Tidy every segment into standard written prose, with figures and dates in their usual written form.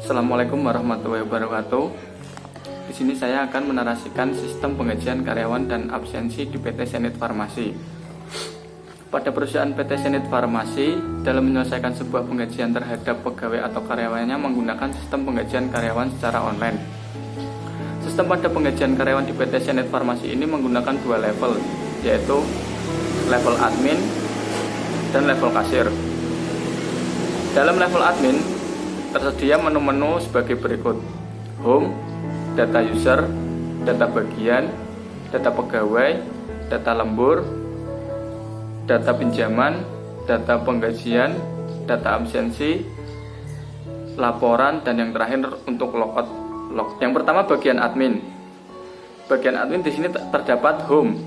Assalamualaikum warahmatullahi wabarakatuh. Di sini saya akan menarasikan sistem penggajian karyawan dan absensi di PT Senit Farmasi. Pada perusahaan PT Senit Farmasi, dalam menyelesaikan sebuah penggajian terhadap pegawai atau karyawannya menggunakan sistem penggajian karyawan secara online. Sistem pada penggajian karyawan di PT Senit Farmasi ini menggunakan dua level, yaitu level admin dan level kasir. Dalam level admin, tersedia menu-menu sebagai berikut: home, data user, data bagian, data pegawai, data lembur, data pinjaman, data penggajian, data absensi, laporan, dan yang terakhir untuk logout log. Yang pertama bagian admin. Bagian admin di sini terdapat home.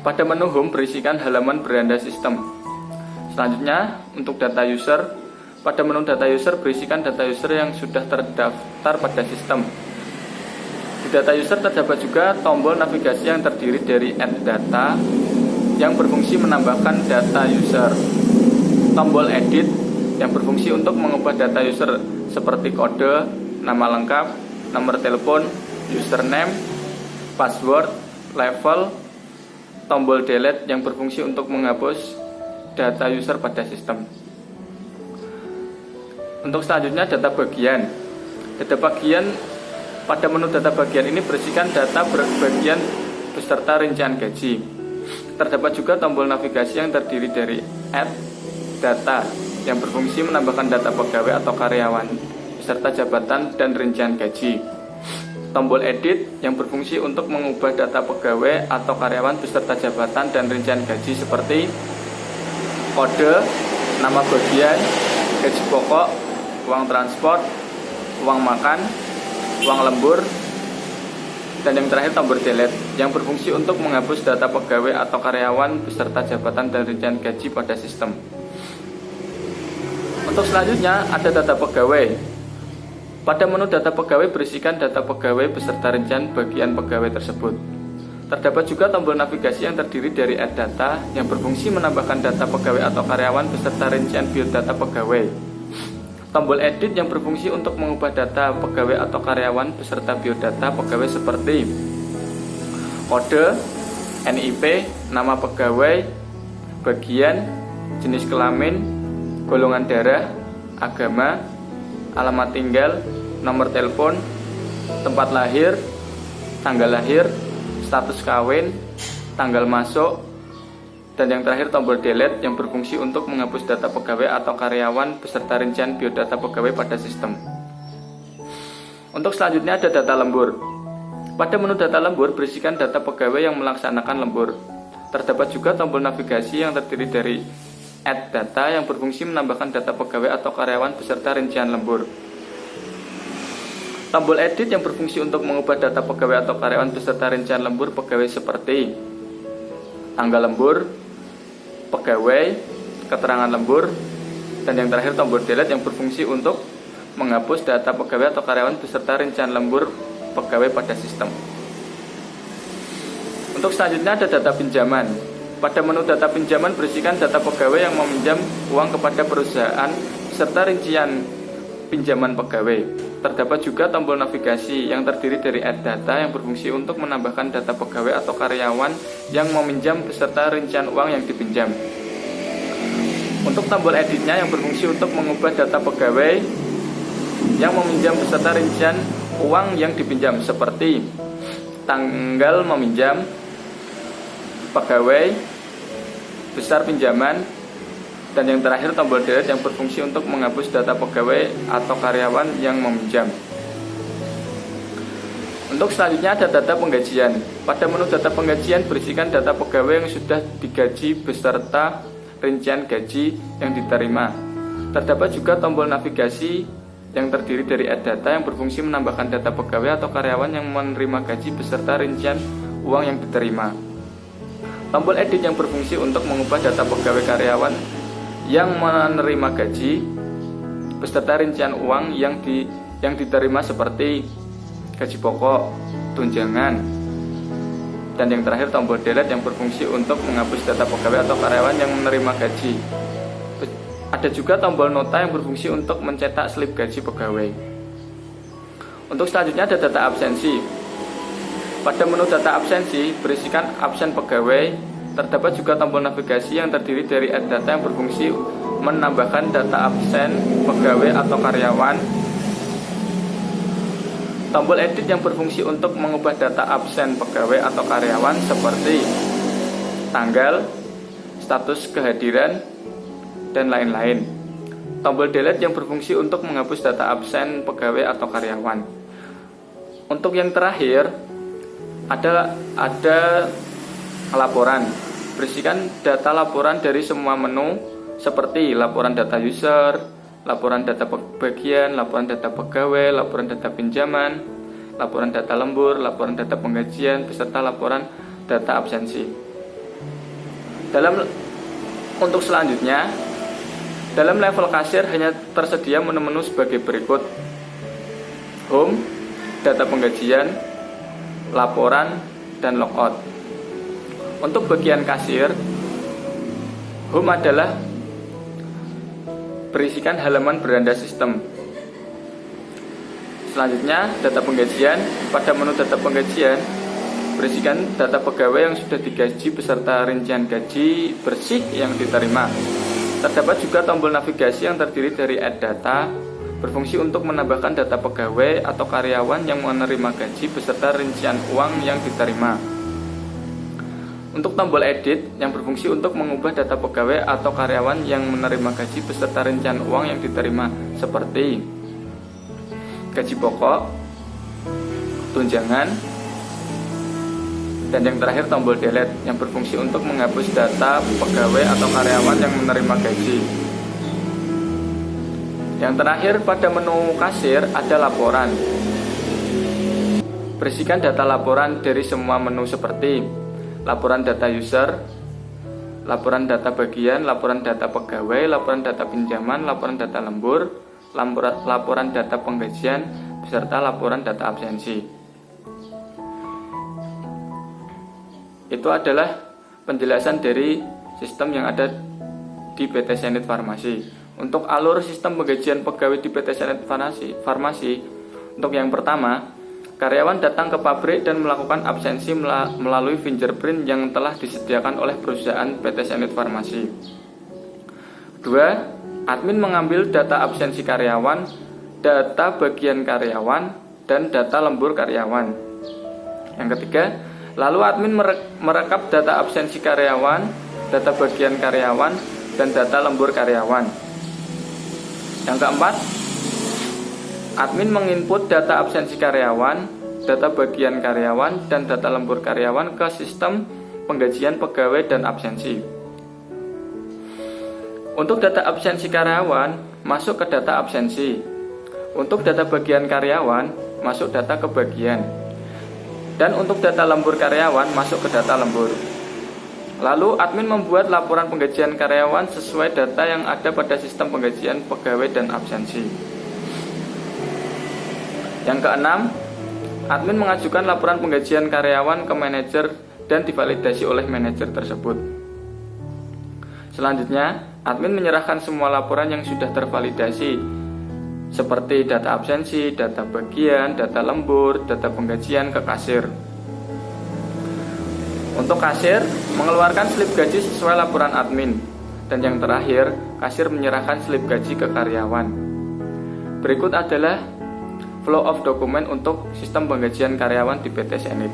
Pada menu home berisikan halaman beranda sistem. Selanjutnya untuk data user. Pada menu data user berisikan data user yang sudah terdaftar pada sistem. Di data user terdapat juga tombol navigasi yang terdiri dari add data yang berfungsi menambahkan data user, tombol edit yang berfungsi untuk mengubah data user seperti kode, nama lengkap, nomor telepon, username, password, level, tombol delete yang berfungsi untuk menghapus data user pada sistem. Untuk selanjutnya data bagian. Data bagian pada menu data bagian ini berisikan data bagian beserta rincian gaji. Terdapat juga tombol navigasi yang terdiri dari add data yang berfungsi menambahkan data pegawai atau karyawan beserta jabatan dan rincian gaji. Tombol edit yang berfungsi untuk mengubah data pegawai atau karyawan beserta jabatan dan rincian gaji seperti kode, nama bagian, gaji pokok, uang transport, uang makan, uang lembur, dan yang terakhir tombol delete yang berfungsi untuk menghapus data pegawai atau karyawan beserta jabatan dan rincian gaji pada sistem. Untuk selanjutnya ada data pegawai. Pada menu data pegawai berisikan data pegawai beserta rincian bagian pegawai tersebut. Terdapat juga tombol navigasi yang terdiri dari add data yang berfungsi menambahkan data pegawai atau karyawan beserta rincian biodata pegawai. Tombol edit yang berfungsi untuk mengubah data pegawai atau karyawan beserta biodata pegawai seperti kode, NIP, nama pegawai, bagian, jenis kelamin, golongan darah, agama, alamat tinggal, nomor telepon, tempat lahir, tanggal lahir, status kawin, tanggal masuk, dan yang terakhir tombol delete yang berfungsi untuk menghapus data pegawai atau karyawan beserta rincian biodata pegawai pada sistem. Untuk selanjutnya ada data lembur. Pada menu data lembur berisikan data pegawai yang melaksanakan lembur. Terdapat juga tombol navigasi yang terdiri dari add data yang berfungsi menambahkan data pegawai atau karyawan beserta rincian lembur. Tombol edit yang berfungsi untuk mengubah data pegawai atau karyawan beserta rincian lembur pegawai seperti tanggal lembur, pegawai, keterangan lembur, dan yang terakhir tombol delete yang berfungsi untuk menghapus data pegawai atau karyawan beserta rincian lembur pegawai pada sistem. Untuk selanjutnya ada data pinjaman. Pada menu data pinjaman berisikan data pegawai yang meminjam uang kepada perusahaan serta rincian pinjaman pegawai. Terdapat juga tombol navigasi yang terdiri dari add data yang berfungsi untuk menambahkan data pegawai atau karyawan yang meminjam beserta rincian uang yang dipinjam. Untuk tombol editnya yang berfungsi untuk mengubah data pegawai yang meminjam beserta rincian uang yang dipinjam seperti tanggal meminjam, pegawai, besar pinjaman, dan yang terakhir tombol delete yang berfungsi untuk menghapus data pegawai atau karyawan yang meminjam. Untuk selanjutnya ada data penggajian. Pada menu data penggajian berisikan data pegawai yang sudah digaji beserta rincian gaji yang diterima. Terdapat juga tombol navigasi yang terdiri dari add data yang berfungsi menambahkan data pegawai atau karyawan yang menerima gaji beserta rincian uang yang diterima. Tombol edit yang berfungsi untuk mengubah data pegawai karyawan yang menerima gaji beserta rincian uang yang diterima seperti gaji pokok, tunjangan, dan yang terakhir tombol delete yang berfungsi untuk menghapus data pegawai atau karyawan yang menerima gaji Ada juga tombol nota yang berfungsi untuk mencetak slip gaji pegawai. Untuk selanjutnya ada data absensi. Pada menu data absensi berisikan absen pegawai. Terdapat juga tombol navigasi yang terdiri dari add data yang berfungsi menambahkan data absen pegawai atau karyawan. Tombol edit yang berfungsi untuk mengubah data absen pegawai atau karyawan seperti tanggal, status kehadiran, dan lain-lain. Tombol delete yang berfungsi untuk menghapus data absen pegawai atau karyawan. Untuk yang terakhir ada laporan. Berisikan data laporan dari semua menu seperti laporan data user, laporan data bagian, laporan data pegawai, laporan data pinjaman, laporan data lembur, laporan data penggajian, beserta laporan data absensi. Untuk selanjutnya, dalam level kasir hanya tersedia menu-menu sebagai berikut: home, data penggajian, laporan, dan logout. Untuk bagian kasir, home adalah berisikan halaman beranda sistem. Selanjutnya, data penggajian. Pada menu data penggajian berisikan data pegawai yang sudah digaji beserta rincian gaji bersih yang diterima. Terdapat juga tombol navigasi yang terdiri dari add data, berfungsi untuk menambahkan data pegawai atau karyawan yang menerima gaji beserta rincian uang yang diterima. Untuk tombol edit yang berfungsi untuk mengubah data pegawai atau karyawan yang menerima gaji beserta rincian uang yang diterima seperti gaji pokok, tunjangan, dan yang terakhir tombol delete yang berfungsi untuk menghapus data pegawai atau karyawan yang menerima gaji. Yang terakhir pada menu kasir ada laporan. Berisikan data laporan dari semua menu seperti laporan data user, laporan data bagian, laporan data pegawai, laporan data pinjaman, laporan data lembur, laporan data penggajian, beserta laporan data absensi. Itu adalah penjelasan dari sistem yang ada di PT Zenith Farmasi. Untuk alur sistem penggajian pegawai di PT Zenith Farmasi, untuk yang pertama, karyawan datang ke pabrik dan melakukan absensi melalui fingerprint yang telah disediakan oleh perusahaan PT Zenith Farmasi. Kedua, admin mengambil data absensi karyawan, data bagian karyawan, dan data lembur karyawan. Yang ketiga, lalu admin merekap data absensi karyawan, data bagian karyawan, dan data lembur karyawan. Yang keempat, admin menginput data absensi karyawan, data bagian karyawan, dan data lembur karyawan ke sistem penggajian pegawai dan absensi. Untuk data absensi karyawan, masuk ke data absensi. Untuk data bagian karyawan, masuk data ke bagian. Dan untuk data lembur karyawan, masuk ke data lembur. Lalu admin membuat laporan penggajian karyawan sesuai data yang ada pada sistem penggajian pegawai dan absensi. Yang keenam, admin mengajukan laporan penggajian karyawan ke manajer dan divalidasi oleh manajer tersebut. Selanjutnya, admin menyerahkan semua laporan yang sudah tervalidasi seperti data absensi, data bagian, data lembur, data penggajian ke kasir. Untuk kasir, mengeluarkan slip gaji sesuai laporan admin. Dan yang terakhir, kasir menyerahkan slip gaji ke karyawan. Berikut adalah flow of dokumen untuk sistem penggajian karyawan di PT Zenith.